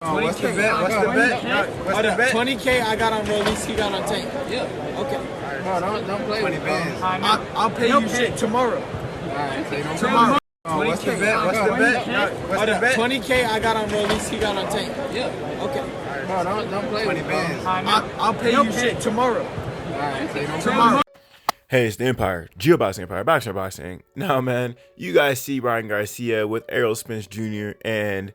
What's the bet? What's the bet? What's the bet? 20K I got on Rolly, he got on Tank. Yeah. Okay. No, don't play 20 bands. I'll pay you shit tomorrow. Alright, say no Tomorrow. What's the bet? What's the bet? What's the bet? 20K I got on Rolly, he got on Tank. Yeah. Okay. No, don't play 20 bands. I'll pay you shit tomorrow. Alright, say no Tomorrow. Hey, it's the Empire, Geoboxing Empire, Boxing. Now, man, you guys see Ryan Garcia with ERROL SPENCE Jr. and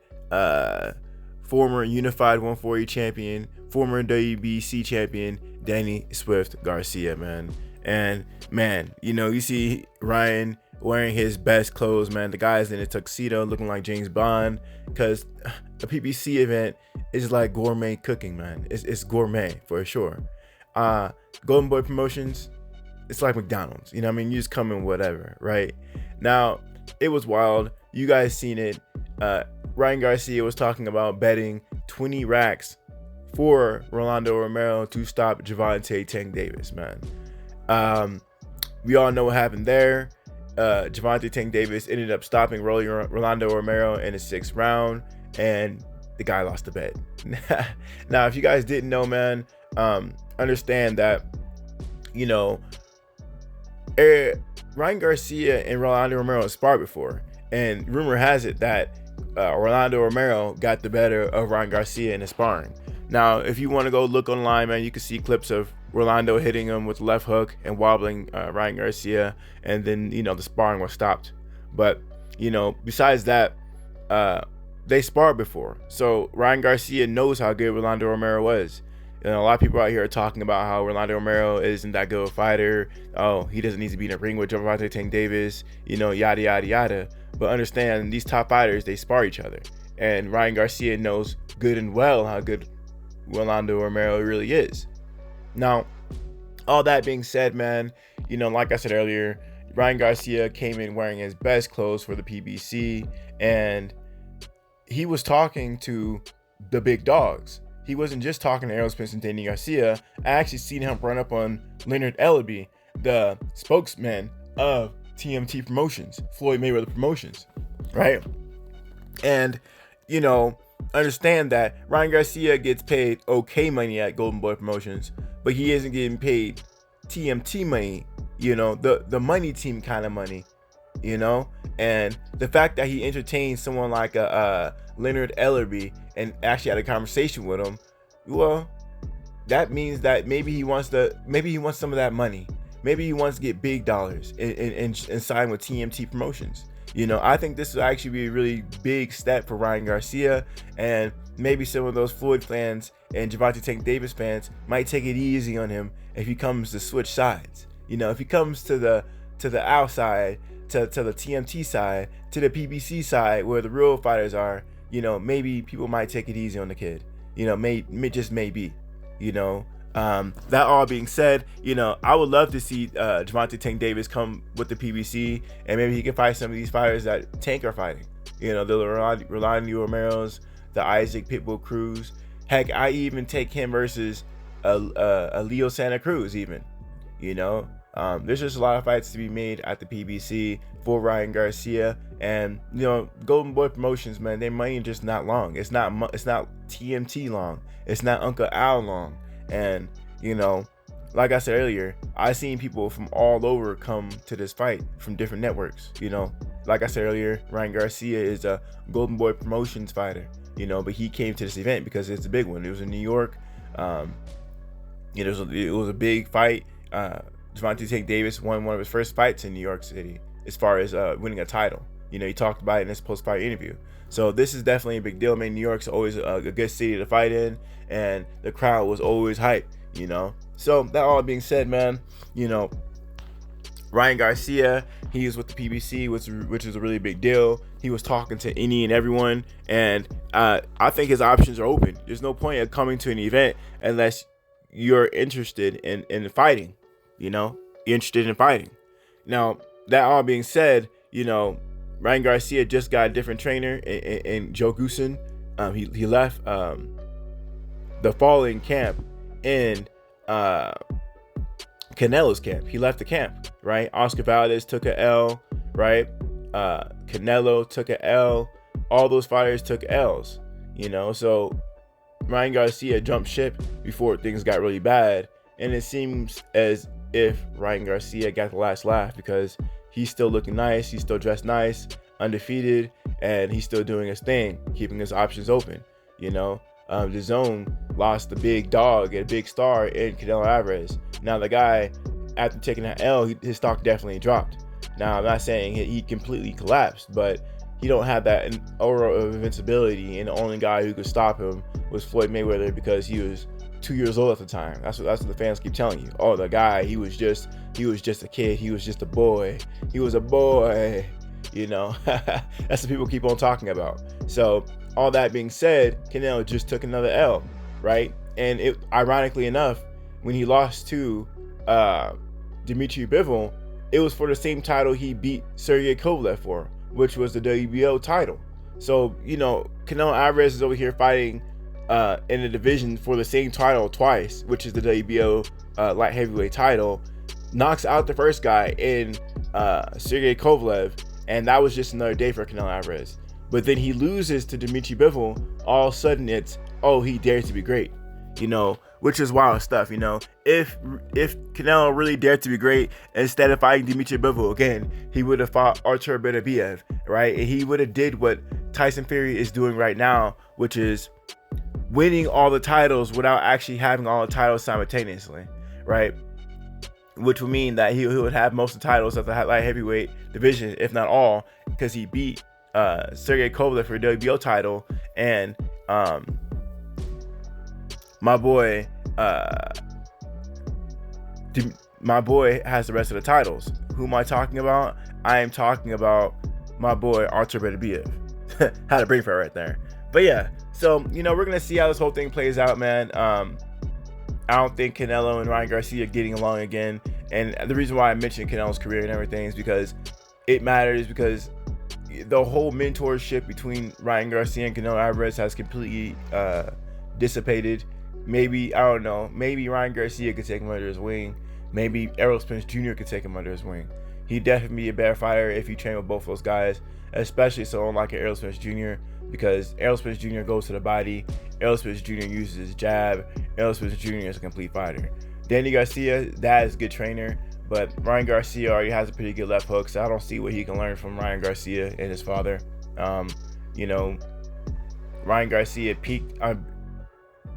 former Unified 140 champion, former WBC champion, Danny Swift Garcia, man. And, man, you know, you see Ryan wearing his best clothes, man. The guy's in a tuxedo looking like James Bond, because a PBC event is like gourmet cooking, man. It's gourmet for sure. Golden Boy Promotions, it's like McDonald's, you know what I mean? You just come in whatever, right? Now, it was wild. You guys seen it. Ryan Garcia was talking about betting 20 racks for Rolando Romero to stop Gervonte Tank Davis, man. We all know what happened there. Gervonte Tank Davis ended up stopping Rolando Romero in the 6th round, and the guy lost the bet. Now, if you guys didn't know, man, understand that, you know, Ryan Garcia and Rolando Romero sparred before, and rumor has it that Rolando Romero got the better of Ryan Garcia in the sparring. Now, if you want to go look online, man, you can see clips of Rolando hitting him with left hook and wobbling Ryan Garcia, and then, you know, the sparring was stopped. But, you know, besides that, they sparred before, so Ryan Garcia knows how good Rolando Romero was. You know, a lot of people out here are talking about how Rolando Romero isn't that good of a fighter. Oh, he doesn't need to be in a ring with Gervonte Tank Davis, you know, yada, yada, yada. But understand, these top fighters, they spar each other. And Ryan Garcia knows good and well how good Rolando Romero really is. Now, all that being said, man, you know, like I said earlier, Ryan Garcia came in wearing his best clothes for the PBC, and he was talking to the big dogs. He wasn't just talking to ERROL SPENCE and Danny Garcia. I actually seen him run up on Leonard Ellerbe, the spokesman of TMT Promotions, Floyd Mayweather Promotions, right? And, you know, understand that Ryan Garcia gets paid okay money at Golden Boy Promotions, but he isn't getting paid TMT money, you know, the money team kind of money, you know? And the fact that he entertained someone like a Leonard Ellerbe and actually had a conversation with him, well, that means that maybe he wants some of that money. Maybe he wants to get big dollars and sign with TMT Promotions. You know, I think this will actually be a really big step for Ryan Garcia, and maybe some of those Floyd fans and Gervonte Tank Davis fans might take it easy on him if he comes to switch sides. You know, if he comes to the outside, to the TMT side, to the PBC side where the real fighters are, you know, maybe people might take it easy on the kid. You know, just maybe, you know. That all being said, you know, I would love to see Gervonte Tank Davis come with the PBC, and maybe he can fight some of these fighters that Tank are fighting. You know, the Rolando Romero's, the Isaac Pitbull Cruz. Heck, I even take him versus a Leo Santa Cruz even. You know, there's just a lot of fights to be made at the PBC for Ryan Garcia, and, you know, Golden Boy Promotions, man, their money is just not long. It's not TMT long. It's not Uncle Al long. And, you know, like I said earlier, I've seen people from all over come to this fight from different networks. You know, like I said earlier, Ryan Garcia is a Golden Boy Promotions fighter, you know, but he came to this event because it's a big one. It was in New York. You know, it was a big fight. Gervonte Tank Davis won one of his first fights in New York City as far as winning a title. You know, he talked about it in his post-fight interview. So this is definitely a big deal, man. New York's always a good city to fight in, and the crowd was always hype, you know. So that all being said, man, you know, Ryan Garcia, he is with the PBC, which is a really big deal. He was talking to any and everyone, and I think his options are open. There's no point of coming to an event unless you're interested in fighting, you know, you're interested in fighting. Now, that all being said, you know, Ryan Garcia just got a different trainer in Joe Goosen. He left the following camp in Canelo's camp. He left the camp, right? Oscar Valdez took a L, right? Canelo took a L. All those fighters took L's. you know. So Ryan Garcia jumped ship before things got really bad, and it seems as if Ryan Garcia got the last laugh because he's still looking nice, he's still dressed nice, undefeated, and he's still doing his thing, keeping his options open. You know, the zone lost the big dog and a big star in Canelo Alvarez. Now the guy, after taking that L, his stock definitely dropped. Now I'm not saying he completely collapsed, but he don't have that aura of invincibility, and the only guy who could stop him was Floyd Mayweather because he was 2 years old at the time. That's what the fans keep telling you. Oh, the guy, he was just a kid, he was just a boy, he was a boy, you know. That's what people keep on talking about. So all that being said, Canelo just took another L, right? And it, ironically enough, when he lost to Dmitry Bivol, it was for the same title he beat Sergey Kovalev for, which was the WBO title. So, you know, Canelo Alvarez is over here fighting in the division for the same title twice, which is the WBO light heavyweight title, knocks out the first guy in Sergey Kovalev, and that was just another day for Canelo Alvarez. But then he loses to Dmitry Bivol. All of a sudden it's, oh, he dared to be great, you know, which is wild stuff. You know, if Canelo really dared to be great, instead of fighting Dmitry Bivol again, he would have fought Artur Beterbiev, right? And he would have did what Tyson Fury is doing right now, which is winning all the titles without actually having all the titles simultaneously, right? Which would mean that he would have most of the titles of the light heavyweight division, if not all, because he beat Sergey Kovalev for the WBO title, and my boy has the rest of the titles. Who am I talking about? I am talking about my boy Artur Beterbiev. Had a brain fart right there. But yeah, so you know, we're gonna see how this whole thing plays out, man. I don't think Canelo and Ryan Garcia are getting along again, and the reason why I mentioned Canelo's career and everything is because it matters, because the whole mentorship between Ryan Garcia and Canelo Alvarez has completely dissipated. Maybe, I don't know, maybe Ryan Garcia could take him under his wing. Maybe ERROL SPENCE Jr. could take him under his wing. He'd definitely be a better fighter if he trained with both those guys, especially someone like ERROL SPENCE Jr., because ERROL SPENCE Jr. goes to the body, ERROL SPENCE Jr. uses his jab, ERROL SPENCE Jr. is a complete fighter. Danny Garcia, that is a good trainer, but Ryan Garcia already has a pretty good left hook, so I don't see what he can learn from Ryan Garcia and his father. You know, Ryan Garcia peaked,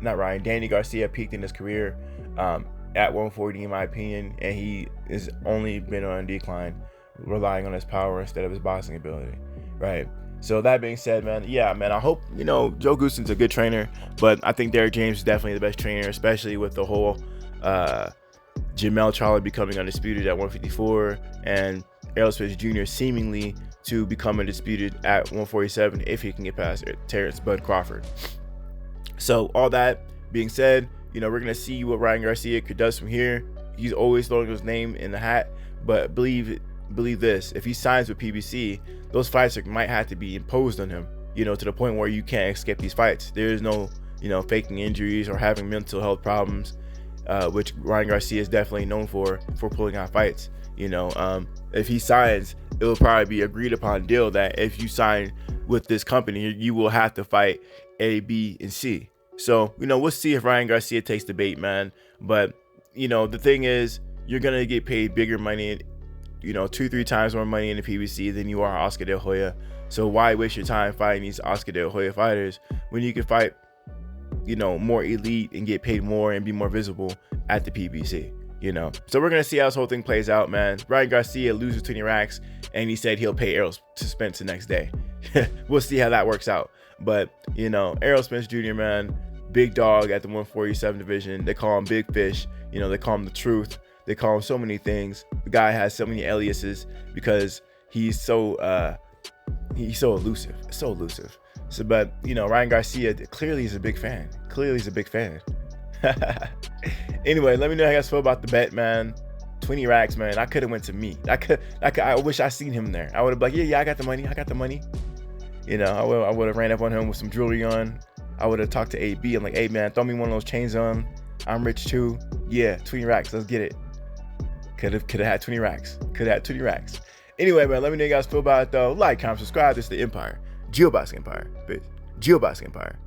Danny Garcia peaked in his career at 140 in my opinion, and he has only been on a decline, relying on his power instead of his boxing ability, right? So that being said, man, yeah, man, I hope, you know, Joe Goosden's a good trainer, but I think Derrick James is definitely the best trainer, especially with the whole Jamel Charlo becoming undisputed at 154 and ERROL SPENCE Jr. seemingly to become undisputed at 147 if he can get past Terrence Bud Crawford. So all that being said, you know, we're going to see what Ryan Garcia does from here. He's always throwing his name in the hat, but believe this, if he signs with PBC, those fights might have to be imposed on him, you know, to the point where you can't escape these fights. There is no, you know, faking injuries or having mental health problems, which Ryan Garcia is definitely known for pulling out fights. You know, if he signs, it will probably be agreed upon deal that if you sign with this company, you will have to fight A, B, and C. So, you know, we'll see if Ryan Garcia takes the bait, man. But, you know, the thing is, you're going to get paid bigger money, you know, 2-3 times more money in the PBC than you are Oscar De La Hoya. So why waste your time fighting these Oscar De La Hoya fighters when you can fight, you know, more elite and get paid more and be more visible at the PBC, you know? So we're going to see how this whole thing plays out, man. Ryan Garcia loses 20 racks, and he said he'll pay ERROL SPENCE the next day. We'll see how that works out. But, you know, ERROL SPENCE Jr., man, big dog at the 147 division. They call him Big Fish. You know, they call him the Truth. They call him so many things. The guy has so many aliases because he's so elusive. So elusive. So, but, you know, Ryan Garcia clearly is a big fan. Anyway, let me know how you guys feel about the bet, man. 20 racks, man. I could have went to me. I wish I seen him there. I would have been like, yeah, I got the money. You know, I would have ran up on him with some jewelry on. I would have talked to AB. I'm like, hey, man, throw me one of those chains on. I'm rich too. Yeah, 20 racks. Let's get it. Could have had 20 racks. Anyway, man, let me know how you guys feel about it, though. Like, comment, subscribe. This is the Empire. Geoboxing Empire. Peace. Geobox Empire.